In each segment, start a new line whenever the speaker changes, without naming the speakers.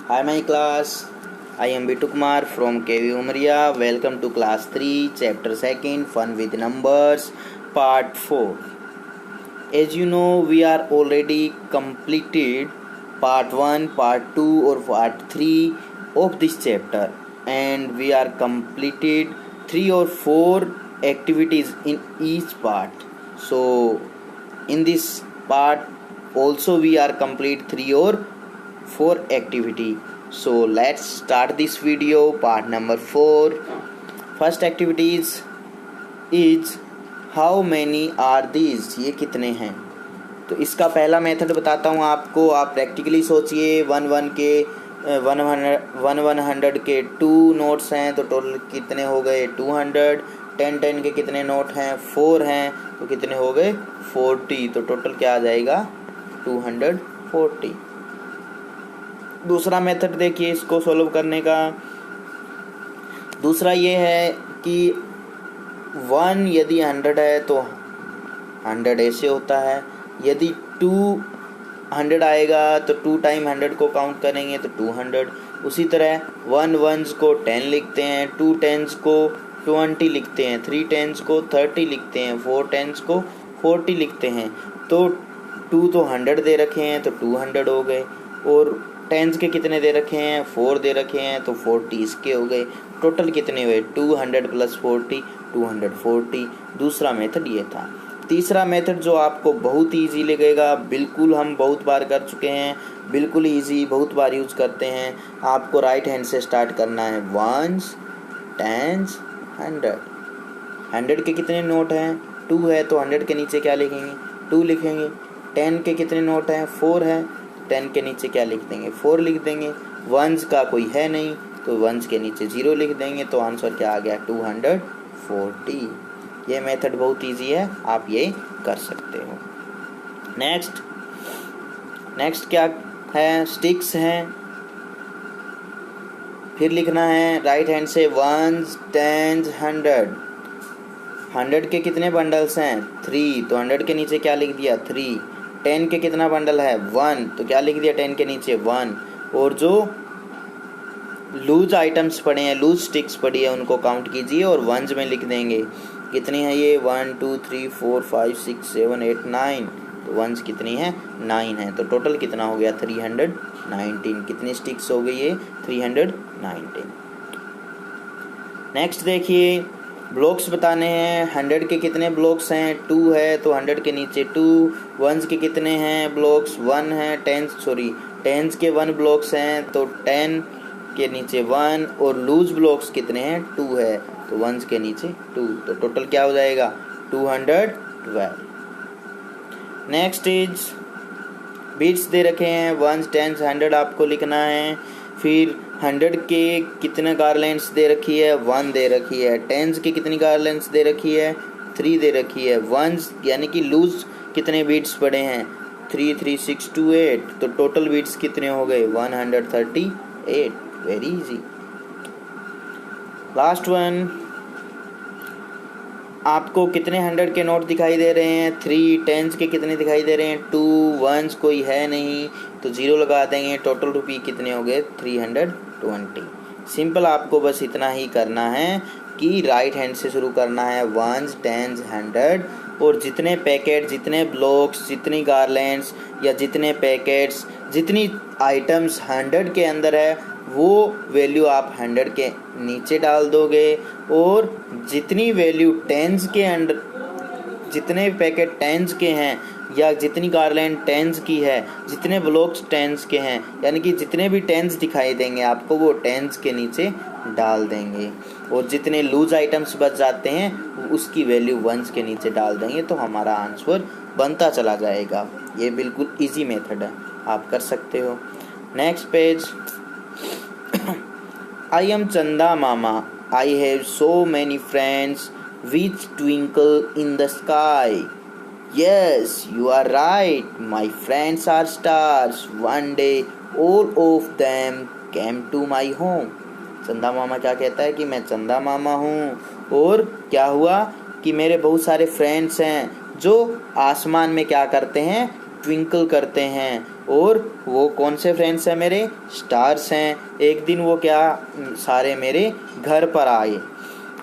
Hi, my class. I am Bitu Kumar from KV Umaria. Welcome to class 3, chapter 2, Fun with Numbers, part 4. As you know, we are already completed part 1, part 2 or part 3 of this chapter, and we are completed 3 or 4 activities in each part. So, in this part also we are complete 3 or 4 activity. So let's start this video, part number 4. First activities is how many are these, ये कितने हैं. तो इसका पहला method बताता हूँ आपको. आप प्रैक्टिकली सोचिए. 100 के 2 नोट्स हैं तो टोटल कितने हो गए 200. 10 के कितने नोट हैं 4 हैं तो कितने हो गए 40. तो टोटल क्या आ जाएगा 240. दूसरा मेथड देखिए इसको सॉल्व करने का. दूसरा ये है कि 1 यदि 100 है तो 100 ऐसे होता है. यदि 200 आएगा तो 2 टाइम 100 को काउंट करेंगे तो 200. उसी तरह 1 ones को 10 लिखते हैं, 2 tens को 20 लिखते हैं, 3 tens को 30 लिखते हैं, 4 tens को 40 लिखते हैं. तो 2 तो 100 दे रखे हैं तो 200 हो गए. और टेंस के कितने दे रखे हैं 4 दे रखे हैं तो 40 इसके हो गए. टोटल कितने हुए 200 + 40 240. दूसरा मेथड ये था. तीसरा मेथड जो आपको बहुत ईजी लगेगा, बिल्कुल हम बहुत बार कर चुके हैं, बिल्कुल ईजी, बहुत बार यूज़ करते हैं. आपको राइट हैंड से स्टार्ट करना है. 1s 10s 100. 100 के कितने नोट हैं 2 है तो 100 के नीचे क्या लिखेंगे 2 लिखेंगे. 10 के कितने नोट हैं 4 है, 10 के नीचे क्या लिख देंगे 4 लिख देंगे. 1s का कोई है नहीं तो 1s के नीचे 0 लिख देंगे. तो आंसर क्या आ गया 240. ये मेथड बहुत इजी है, आप ये कर सकते हो. नेक्स्ट क्या है स्टिक्स हैं. फिर लिखना है राइट हैंड से 1s 10s 100. 100 के कितने बंडल्स हैं 3 तो 100 के नीचे क्या लिख दिया 3. 10 के कितना बंडल है 1 तो क्या लिख दिया 10 के नीचे 1. और जो लूज आइटम्स पड़े हैं, लूज स्टिक्स पड़ी है, उनको काउंट कीजिए और वंस में लिख देंगे. कितनी है ये 1 2 3 4 5 6 7 8 9. तो वंस कितनी है 9 है. तो टोटल कितना हो गया 319. कितनी स्टिक्स हो गई ये 319. नेक्स्ट देखिए ब्लॉक्स बताने हैं. 100 के कितने ब्लॉक्स हैं 2 है तो 100 के नीचे 2. वंस के कितने हैं ब्लॉक्स 1 है. टेंस के 1 ब्लॉक्स हैं तो 10 के नीचे 1. और लूज ब्लॉक्स कितने हैं 2 है तो वंस के नीचे 2. तो टोटल क्या हो जाएगा 212. नेक्स्ट इज बीट्स दे रखे हैं 1s 10s 100 आपको लिखना है. फिर 100 के कितने गारलैंड्स दे रखी है 1 दे रखी है. 10s के कितनी गारलैंड्स दे रखी है 3 दे रखी है. 1s यानी कि लूज कितने बीट्स पड़े हैं 3 3 6 2 8. तो टोटल बीट्स कितने हो गए 138. Very easy. Last one. आपको कितने 100 के नोट दिखाई दे रहे हैं 3. 10s के कितने दिखाई दे रहे हैं 2. 1s कोई है नहीं तो 0 लगा देंगे. टोटल रुपये कितने हो गए 320. सिंपल. आपको बस इतना ही करना है कि राइट हैंड से शुरू करना है 1s 10s 100. और जितने पैकेट, जितने ब्लॉक्स, जितनी गारलैंड्स या जितने पैकेट्स, जितनी आइटम्स 100 के अंदर है वो वैल्यू आप 100 के नीचे डाल दोगे. और जितनी वैल्यू 10s के अंदर, जितने पैकेट 10s के हैं या जितनी गारलैंड 10s की है, जितने ब्लॉक्स 10s के हैं, यानी कि जितने भी 10s दिखाई देंगे आपको वो 10s के नीचे डाल देंगे. और जितने लूज आइटम्स बच जाते हैं उसकी वैल्यू 1s के नीचे डाल देंगे. तो हमारा आंसर बनता चला जाएगा. ये बिल्कुल इजी मेथड है, आप कर सकते हो. Next page. I am Chanda Mama. I have so many friends which twinkle in the sky. Yes, you are right. My friends are stars. One day, all of them came to my home. चंदा मामा क्या कहता है कि मैं चंदा मामा हूँ और क्या हुआ कि मेरे बहुत सारे फ्रेंड्स हैं जो आसमान में क्या करते हैं ट्विंकल करते हैं. और वो कौन से फ्रेंड्स हैं मेरे? स्टार्स हैं। एक दिन वो क्या सारे मेरे घर पर आए।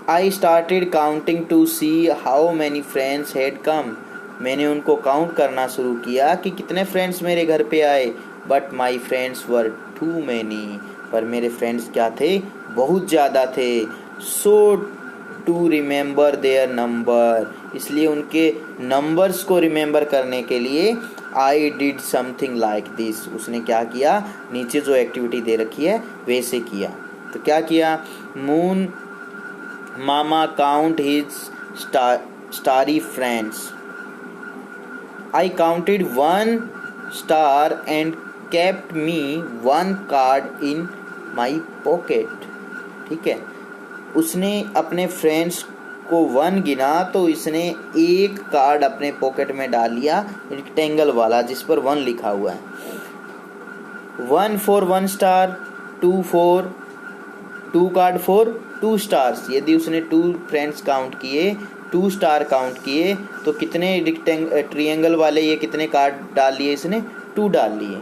I started counting to see how many friends had come. मैंने उनको काउंट करना शुरू किया कि कितने फ्रेंड्स मेरे घर पे आए। But my friends were too many. पर मेरे फ्रेंड्स क्या थे? बहुत ज़्यादा थे। So to remember their number. इसलिए उनके नंबर्स को रिमेंबर करने के लिए I did something like this. उसने क्या किया? नीचे जो एक्टिविटी दे रखी है वैसे किया। तो क्या किया? Moon mama count his starry friends. I counted one star and kept me one card in my pocket. ठीक है, उसने अपने फ्रेंड्स को 1 गिना तो इसने एक कार्ड अपने पॉकेट में डाल लिया, रेक्टेंगल वाला जिस पर 1 लिखा हुआ है। 1 for 1 star, 2 for 2 card for 2 stars. यदि उसने 2 फ्रेंड्स काउंट किए, 2 स्टार काउंट किए तो कितने ट्रायंगल वाले ये कितने कार्ड डाल लिए? इसने 2 डाल लिए।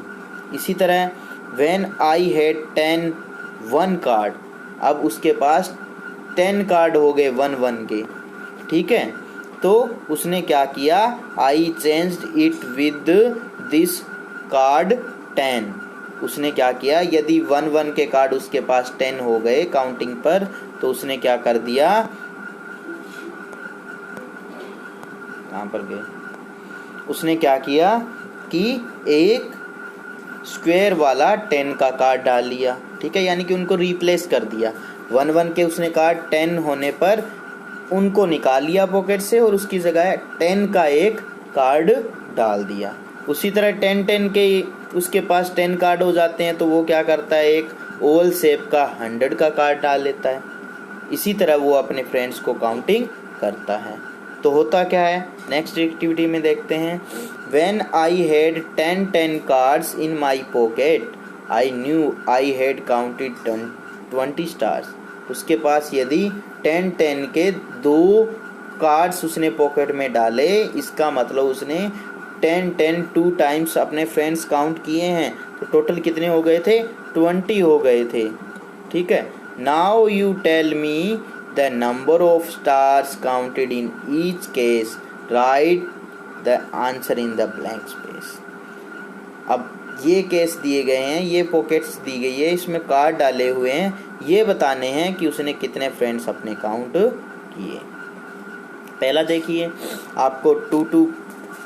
इसी तरह व्हेन आई हैड 10 1 कार्ड, अब उसके पास 10 कार्ड हो गए 1 के। ठीक है, तो उसने क्या किया? आई changed it with this card 10। उसने क्या किया? यदि 1 के कार्ड उसके पास 10 हो गए काउंटिंग पर, तो उसने क्या कर दिया? कहाँ पर गए? उसने क्या किया कि एक स्क्वायर वाला 10 का कार्ड डाल लिया। ठीक है, यानी कि उनको रिप्लेस कर दिया। 1 के उसने कार्ड 10 होने पर उनको निकाल लिया पॉकेट से और उसकी जगह 10 का एक कार्ड डाल दिया। उसी तरह 10 के उसके पास 10 कार्ड हो जाते हैं तो वो क्या करता है? एक ओवल शेप का 100 का कार्ड डाल लेता है। इसी तरह वो अपने फ्रेंड्स को काउंटिंग करता है। तो होता क्या है? नेक्स्ट एक्टिविटी में देखते हैं। When I had 10 cards in my pocket, I knew I had counted 20 stars. उसके पास यदि 10 के 2 कार्ड्स उसने पॉकेट में डाले, इसका मतलब उसने 10 2 टाइम्स अपने फ्रेंड्स काउंट किए हैं। तो टोटल कितने हो गए थे? 20 हो गए थे। ठीक है, now you tell me the number of stars counted in each case, write the answer in the blank space. अब ये केस दिए गए हैं, ये पॉकेट्स दी गई है, इसमें कार्ड डाले हुए हैं, ये बताने हैं कि उसने कितने फ्रेंड्स अपने काउंट किए। पहला देखिए, आपको 2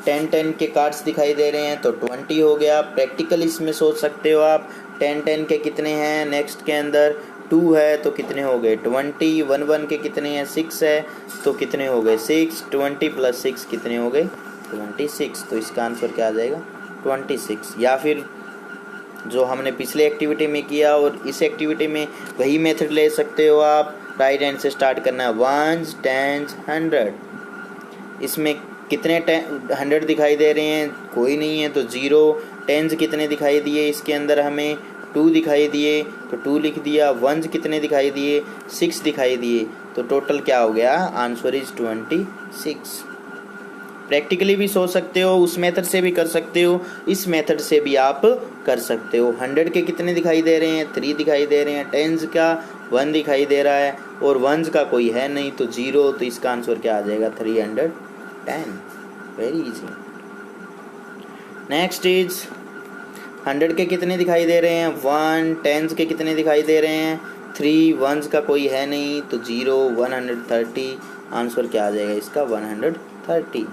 10 के कार्ड्स दिखाई दे रहे हैं तो 20 हो गया। प्रैक्टिकल इसमें सोच सकते हो आप, 10 के कितने हैं, नेक्स्ट के अंदर 2 है तो कितने हो गए 20, 1 के कितने हैं 6 है तो कितने हो गए 6, 20 + 6 कितने हो गए 26। तो इसका आंसर क्या आ जाएगा 26। या फिर जो हमने पिछले एक्टिविटी में किया और इस एक्टिविटी में वही मेथड ले सकते हो आप। राइट हैंड से स्टार्ट करना है, 1s 10s 100। इसमें कितने 100 दिखाई दे रहे हैं? कोई नहीं है तो 0। 10s कितने दिखाई दिए? इसके अंदर हमें 2 दिखाई दिए तो 2 लिख दिया। 1s कितने दिखाई दिए? 6 दिखाई दिए। तो टोटल क्या हो गया? Answer is 26। प्रैक्टिकली भी सोच सकते हो, उस मेथड से भी कर सकते हो, इस मेथड से भी आप कर सकते हो। 100 के कितने दिखाई दे रहे हैं? 3 दिखाई दे रहे हैं। 10s का 1 दिखाई दे रहा है और 1s का कोई है नहीं तो 0। तो इसका आंसर क्या आ जाएगा 310। Very easy. नेक्स्ट इज 100 के कितने दिखाई दे रहे हैं? 1। 10s के कितने दिखाई दे रहे हैं? 3। 1s का कोई है नहीं तो 0। 130। आंसर क्या आ जाएगा इसका 130।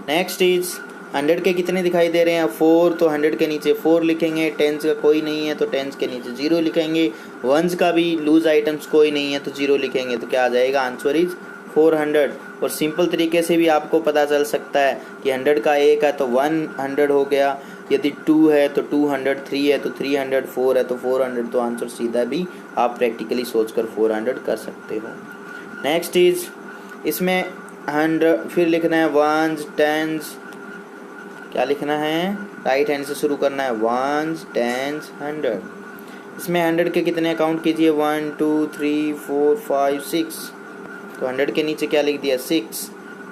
नेक्स्ट इज 100 के कितने दिखाई दे रहे हैं? 4। तो 100 के नीचे 4 लिखेंगे। 10s का कोई नहीं है तो 10s के नीचे 0 लिखेंगे। 1s का भी लूज आइटम्स कोई नहीं है तो 0 लिखेंगे। तो क्या आ जाएगा? Answer is 400। और सिंपल तरीके से भी आपको पता चल सकता है कि 100 का 1 है तो 100 हो गया, यदि 2 है तो 200, 3 है तो 300, 4 है तो 400। तो आंसर सीधा भी आप प्रैक्टिकली सोचकर 400 कर सकते हो। नेक्स्ट इज इसमें 100 फिर लिखना है 1s 10s। क्या लिखना है? राइट हैंड से शुरू करना है, 1s 10s 100। इसमें 100 के कितने काउंट कीजिए? 1 2 3 4 5 6। तो 100 के नीचे क्या लिख दिया? 6।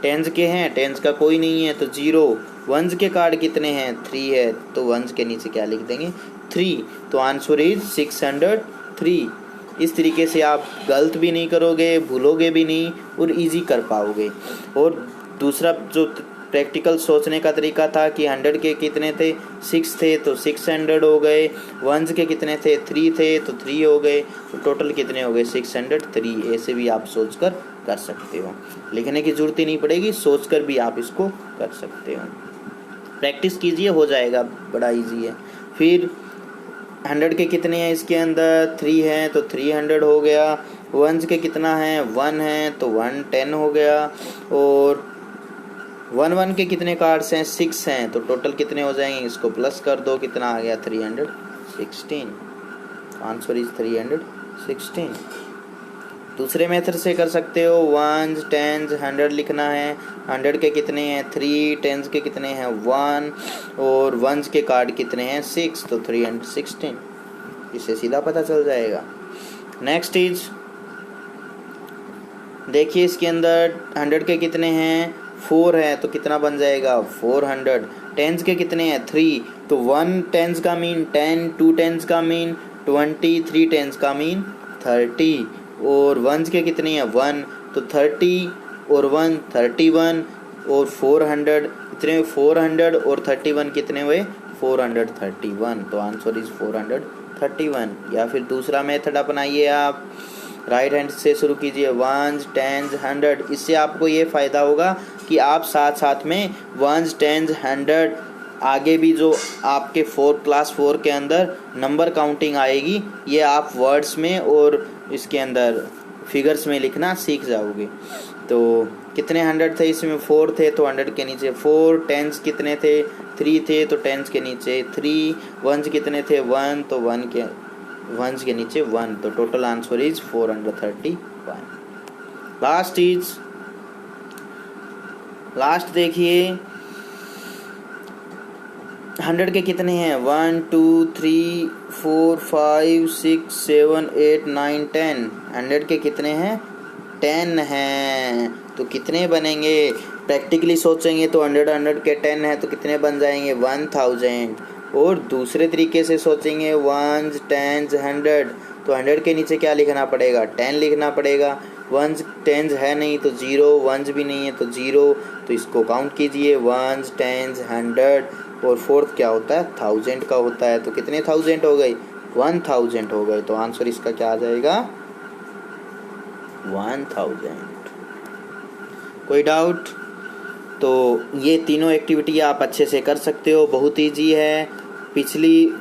10s के हैं, 10s का कोई नहीं है तो 0। वंस के कार्ड कितने हैं, 3 है, तो वंस के नीचे क्या लिख देंगे, 3। तो आंसर इज 603। इस तरीके से आप गलत भी नहीं करोगे, भूलोगे भी नहीं और इजी कर पाओगे। और दूसरा जो प्रैक्टिकल सोचने का तरीका था कि 100 के कितने थे, 6 थे, तो 600 हो गए। वंस के कितने थे, 3 थे, तो 3 हो गए। तो टोटल कितने हो गए, 603। ऐसे भी आप सोचकर कर सकते हो, लिखने की जरूरत ही नहीं पड़ेगी, सोचकर भी आप इसको कर सकते हो। प्रैक्टिस कीजिए, हो जाएगा, बड़ा इजी है। फिर 100 के कितने हैं, इसके अंदर 3 हैं, तो 300 हो गया। वंस के कितना है, 1 है, तो 110 हो गया। और 1 के कितने कार्ड्स हैं, 6 हैं, तो टोटल कितने हो जाएंगे, इसको प्लस कर दो, कितना आ गया, 316। Answer is 316। दूसरे मेथड से कर सकते हो, वंस, टेंस, 100 लिखना है। 100 के कितने हैं, 3, टेंस के कितने हैं, 1, और वंस के कार्ड कितने हैं, 6, तो 316। इससे सीधा पता चल जाएगा। नेक्स्ट इज देखिए, इसके अंदर 100 के कितने हैं, 4 है, तो कितना बन जाएगा, 400। टेंस के कितने हैं, 3, तो 1 टेंस का मीन 10, 2 टेंस का मीन 20, 3 टेंस का मीन 30। और वंस के कितने हैं, 1, तो 30 और 1 31 और 400, इतने 400 और 31 कितने हुए, 431। तो आंसर इज 431। या फिर दूसरा मेथड अपनाइए, आप राइट हैंड से शुरू कीजिए, वंस, टेंस, 100। इससे आपको ये फ़ायदा होगा कि आप साथ साथ में वंस, टेंस, 100 आगे भी जो आपके क्लास 4 के अंदर नंबर काउंटिंग आएगी, ये आप वर्ड्स में और इसके अंदर फिगर्स में लिखना सीख जाओगे। तो कितने 100 थे, इसमें 4 थे, तो 100 के नीचे 4। टेंस कितने थे, 3 थे, तो टेंस के नीचे 3। वंस कितने थे, 1, तो वंस के नीचे 1। तो टोटल आंसर इज 431। लास्ट देखिए, 100 के कितने हैं, 1 2 3 4 5 6 7 8 9 10। 100 के कितने हैं, 10 हैं, तो कितने बनेंगे, प्रैक्टिकली सोचेंगे तो 100 के 10 है, तो कितने बन जाएंगे, 1000। और दूसरे तरीके से सोचेंगे, वंस, टेंस, 100, तो 100 के नीचे क्या लिखना पड़ेगा, 10 लिखना पड़ेगा। वंस, टेंस है नहीं तो 0, वंस भी नहीं है तो 0, तो इसको काउंट कीजिए, वंस, टेंस, 100, और फोर्थ क्या होता है, 1000 का होता है। तो कितने 1000 हो गए, 1000 हो गए। तो आंसर इसका क्या आ जाएगा, 1000। कोई डाउट? तो ये तीनों एक्टिविटी आप अच्छे से कर सकते हो, बहुत ईजी है। पिछली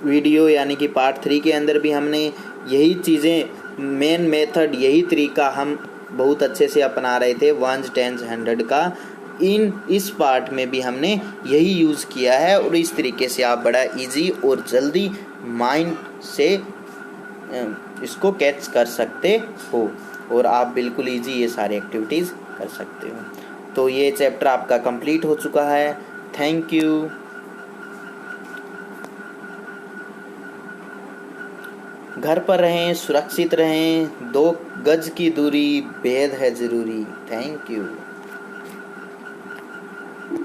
वीडियो यानी कि पार्ट 3 के अंदर भी हमने यही चीज़ें, मेन मेथड, यही तरीका हम बहुत अच्छे से अपना रहे थे वंस, टेंस, 100 का। इस पार्ट में भी हमने यही यूज़ किया है, और इस तरीके से आप बड़ा इजी और जल्दी माइंड से इसको कैच कर सकते हो, और आप बिल्कुल इजी ये सारी एक्टिविटीज़ कर सकते हो। तो ये चैप्टर आपका कंप्लीट हो चुका है। Thank you. घर पर रहें, सुरक्षित रहें, 2 गज की दूरी बेहद है ज़रूरी। Thank you.